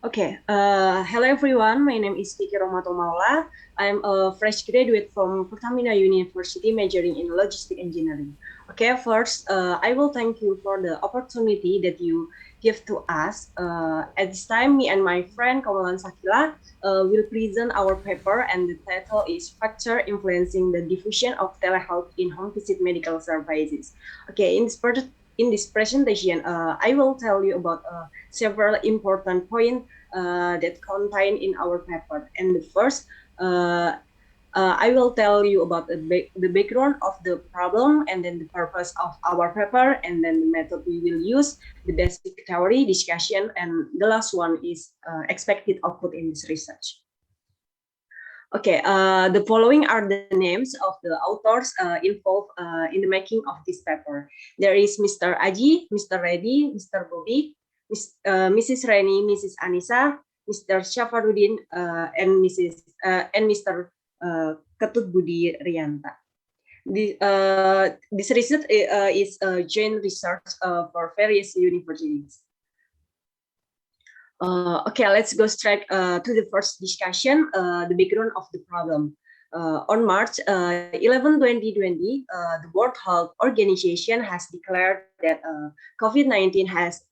Hello everyone. My name is Fiki Maula. I'm a fresh graduate from Pertamina University majoring in logistic engineering. First, I will thank you for the opportunity that you give to us. At this time, me and my friend Koulan Tsakiilaa will present our paper, and the title is Factor Influencing the Diffusion of Telehealth in Home Visit Medical Services. In this presentation, I will tell you about several important points that contained in our paper. And the first, I will tell you about the background of the problem, and then the purpose of our paper, and then the method we will use, the basic theory discussion, and the last one is expected output in this research. The following are the names of the authors involved in the making of this paper. There is Mr. Adji, Mr. Redi, Mr. Bobby, Mrs. Reny, Mrs. Anissa, Mr. Syafaruddin, and Mr. Ketut Budi Rianta. This research is a joint research for various universities. Let's go straight to the first discussion, the background of the problem. On March 11, 2020, the World Health Organization has declared that COVID-19 has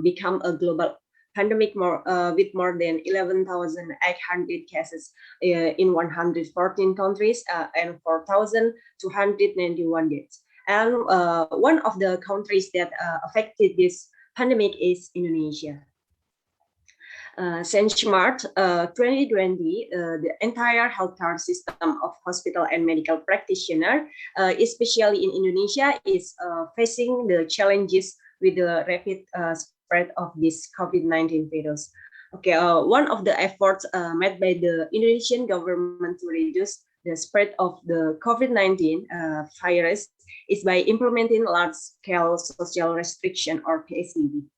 become a global pandemic with more than 11,800 cases in 114 countries and 4,291 deaths. And one of the countries that affected this pandemic is Indonesia. Since March 2020, the entire healthcare system of hospital and medical practitioner, especially in Indonesia, is facing the challenges with the rapid spread of this COVID-19 virus. One of the efforts made by the Indonesian government to reduce the spread of the COVID-19 virus is by implementing large-scale social restriction or PSBB.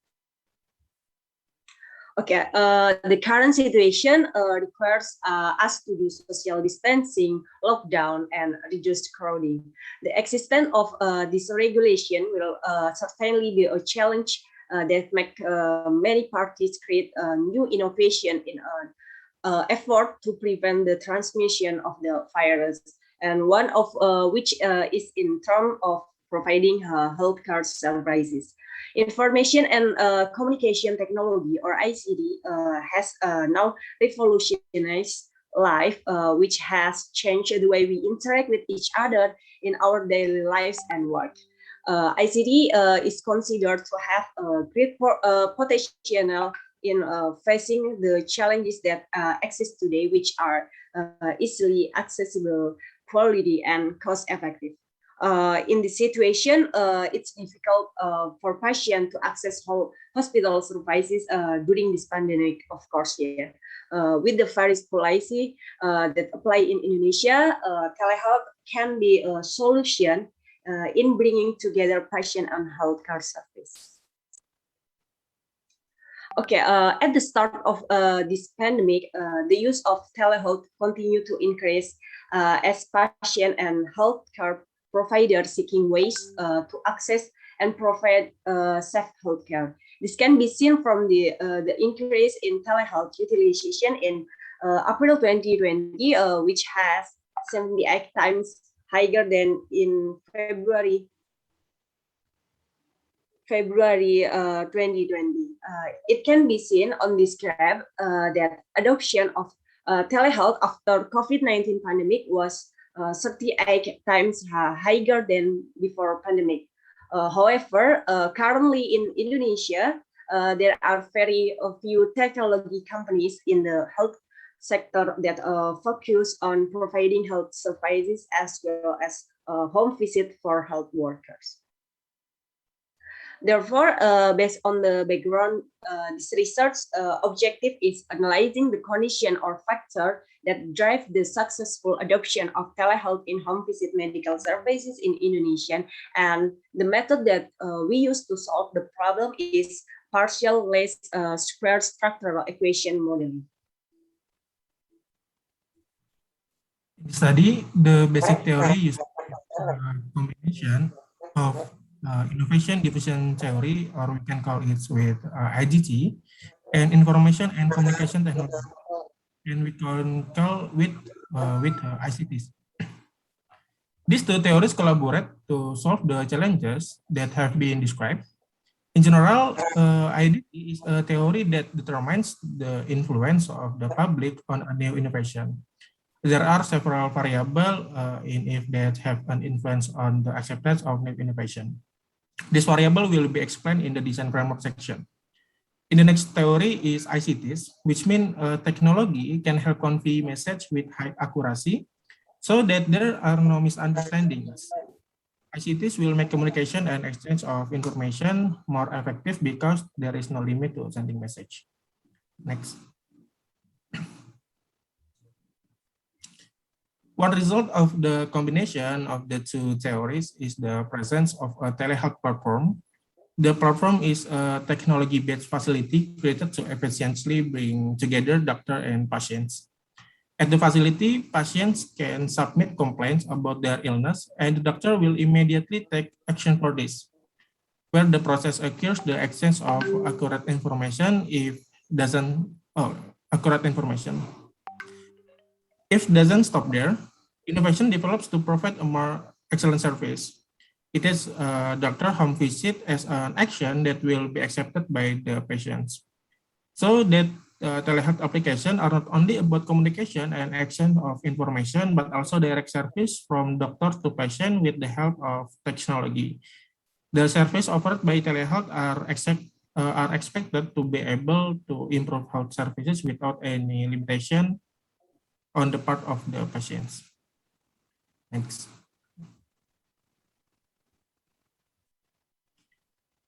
The current situation requires us to do social distancing, lockdown, and reduced crowding. The existence of this regulation will certainly be a challenge that make many parties create new innovation in an effort to prevent the transmission of the virus, and one of which is in terms of providing healthcare services. Information and communication technology, or ICT, has now revolutionized life, which has changed the way we interact with each other in our daily lives and work. ICT is considered to have a great potential in facing the challenges that exist today, which are easily accessible, quality, and cost-effective. In this situation, it's difficult for patients to access hospital services during this pandemic, of course. With the various policy that apply in Indonesia, telehealth can be a solution in bringing together patient and healthcare service. At the start of this pandemic, the use of telehealth continued to increase as patient and healthcare providers seeking ways to access and provide safe healthcare. This can be seen from the increase in telehealth utilization in April 2020, which has 78 times higher than in February 2020. It can be seen on this graph that adoption of telehealth after COVID-19 pandemic was 38 times higher than before pandemic. However, currently in Indonesia, there are very few technology companies in the health sector that focus on providing health services as well as home visit for health workers. Therefore, based on the background, this research objective is analyzing the condition or factor that drive the successful adoption of telehealth in home visit medical services in Indonesia. And the method that we use to solve the problem is partial least square structural equation modeling. In the study, the basic theory uses combination of innovation diffusion theory, or we can call it with IGT, and information and communication technology, and we can call with ICTs. These two theories collaborate to solve the challenges that have been described. In general, identity is a theory that determines the influence of the public on a new innovation. There are several variables in if that have an influence on the acceptance of new innovation. This variable will be explained in the design framework section. In the next theory is ICTs, which means technology can help convey message with high accuracy so that there are no misunderstandings. ICTs will make communication and exchange of information more effective because there is no limit to sending message. Next. One result of the combination of the two theories is the presence of a telehealth platform. The platform is a technology-based facility created to efficiently bring together doctor and patients. At the facility, patients can submit complaints about their illness, and the doctor will immediately take action for this. Where the process occurs, the exchange of accurate information accurate information. If doesn't stop there, innovation develops to provide a more excellent service. It is a doctor home visit as an action that will be accepted by the patients. So that telehealth application are not only about communication and action of information, but also direct service from doctor to patient with the help of technology. The service offered by telehealth are expected to be able to improve health services without any limitation on the part of the patients. Next.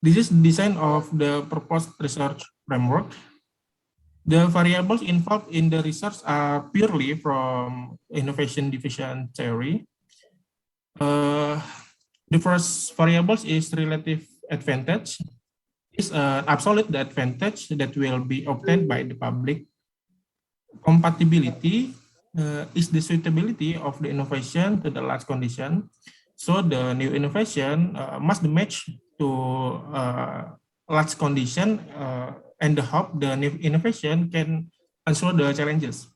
This is the design of the proposed research framework. The variables involved in the research are purely from innovation diffusion theory. The first variables is relative advantage. Is an absolute advantage that will be obtained by the public. Compatibility is the suitability of the innovation to the large condition. So the new innovation must match to large condition and the hope the new innovation can answer the challenges.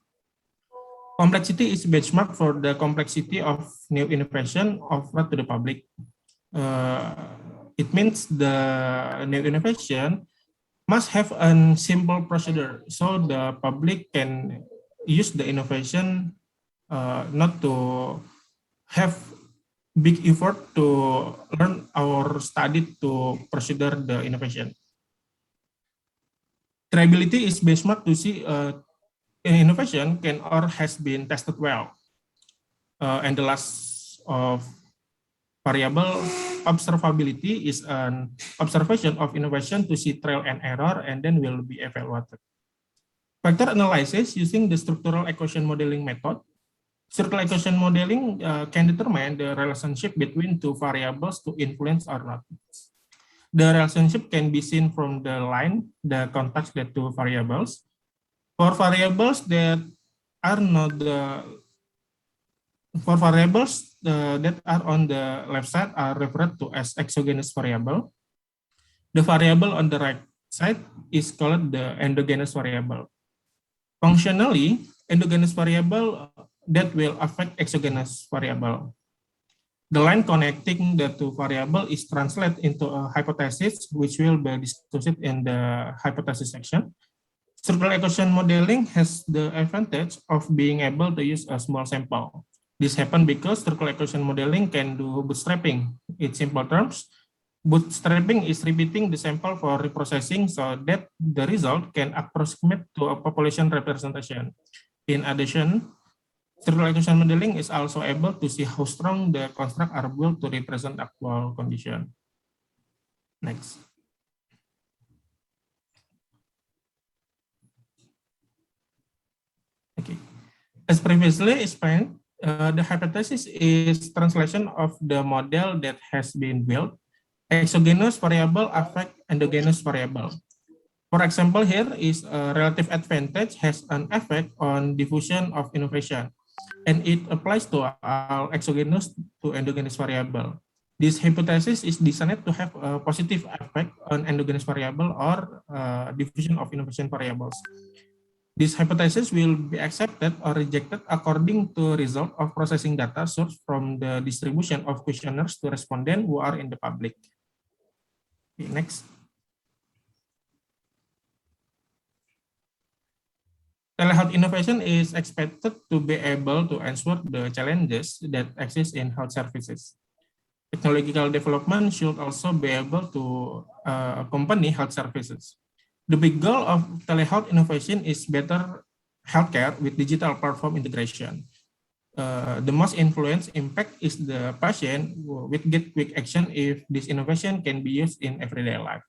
Complexity is benchmark for the complexity of new innovation offered to the public. It means the new innovation must have a simple procedure so the public can use the innovation not to have big effort to learn or study to procedure the innovation. Triability is benchmark to see innovation can or has been tested well. And the last of variable observability is an observation of innovation to see trial and error and then will be evaluated. Factor analysis using the structural equation modeling method. Structural equation modeling can determine the relationship between two variables to influence or not. The relationship can be seen from the line that contacts the two variables. For variables that are not that are on the left side are referred to as exogenous variable. The variable on the right side is called the endogenous variable. Functionally, endogenous variable that will affect exogenous variable. The line connecting the two variables is translated into a hypothesis, which will be discussed in the hypothesis section. Structural equation modeling has the advantage of being able to use a small sample. This happens because structural equation modeling can do bootstrapping. In simple terms, bootstrapping is repeating the sample for reprocessing so that the result can approximate to a population representation. In addition, structural equation modeling is also able to see how strong the construct are built to represent actual condition. Next. Okay. As previously explained, the hypothesis is translation of the model that has been built. Exogenous variable affect endogenous variable. For example, here is a relative advantage has an effect on diffusion of innovation, and it applies to all exogenous to endogenous variable. This hypothesis is designed to have a positive effect on endogenous variable or diffusion of innovation variables. This hypothesis will be accepted or rejected according to result of processing data sourced from the distribution of questionnaires to respondents who are in the public. Okay, next. Telehealth innovation is expected to be able to answer the challenges that exist in health services. Technological development should also be able to accompany health services. The big goal of telehealth innovation is better healthcare with digital platform integration. The most influence impact is the patient with get quick action if this innovation can be used in everyday life.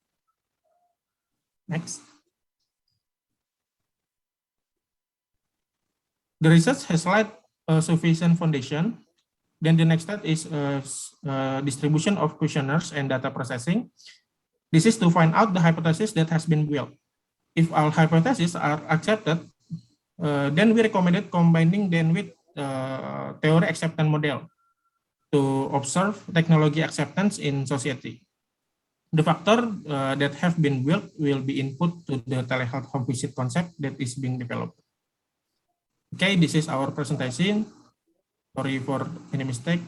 Next. The research has laid a sufficient foundation. Then the next step is distribution of questionnaires and data processing. This is to find out the hypothesis that has been built. If all hypotheses are accepted, then we recommended combining them with theory acceptance model to observe technology acceptance in society. The factor that have been built will be input to the telehealth home visit concept that is being developed. Okay, this is our presentation. Sorry for any mistake.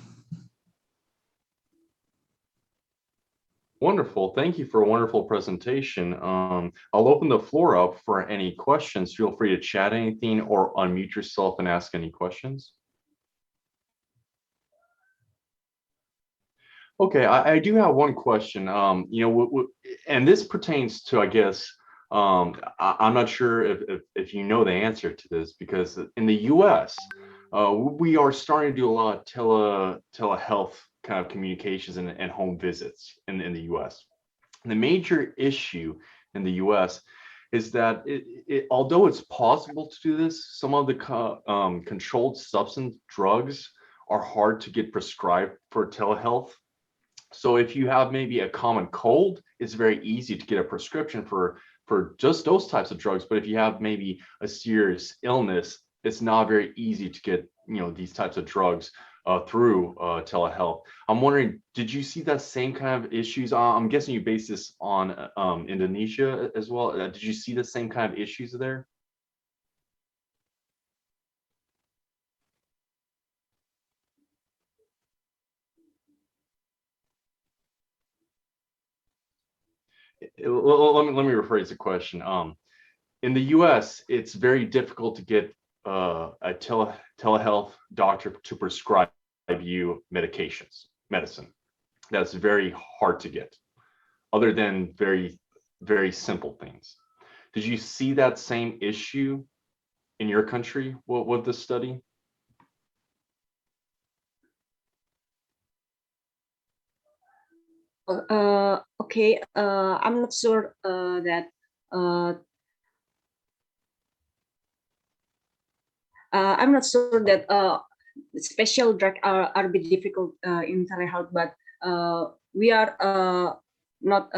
Wonderful. Thank you for a wonderful presentation. I'll open the floor up for any questions. Feel free to chat anything or unmute yourself and ask any questions. Okay, I do have one question. And this pertains to, I guess, I'm not sure if you know the answer to this, because in the US, we are starting to do a lot of telehealth kind of communications and home visits in the US. And the major issue in the US is that although it's possible to do this, some of the controlled substance drugs are hard to get prescribed for telehealth. So if you have maybe a common cold, it's very easy to get a prescription for just those types of drugs. But if you have maybe a serious illness, it's not very easy to get these types of drugs through telehealth. I'm wondering, did you see that same kind of issues? I'm guessing you base this on Indonesia as well. Did you see the same kind of issues there? Let me rephrase the question. In the US, it's very difficult to get a telehealth doctor to prescribe you medicine. That's very hard to get, other than very, very simple things. Did you see that same issue in your country with this study? Okay, I'm not sure that I'm not sure that special drugs are a bit difficult in telehealth, but we are not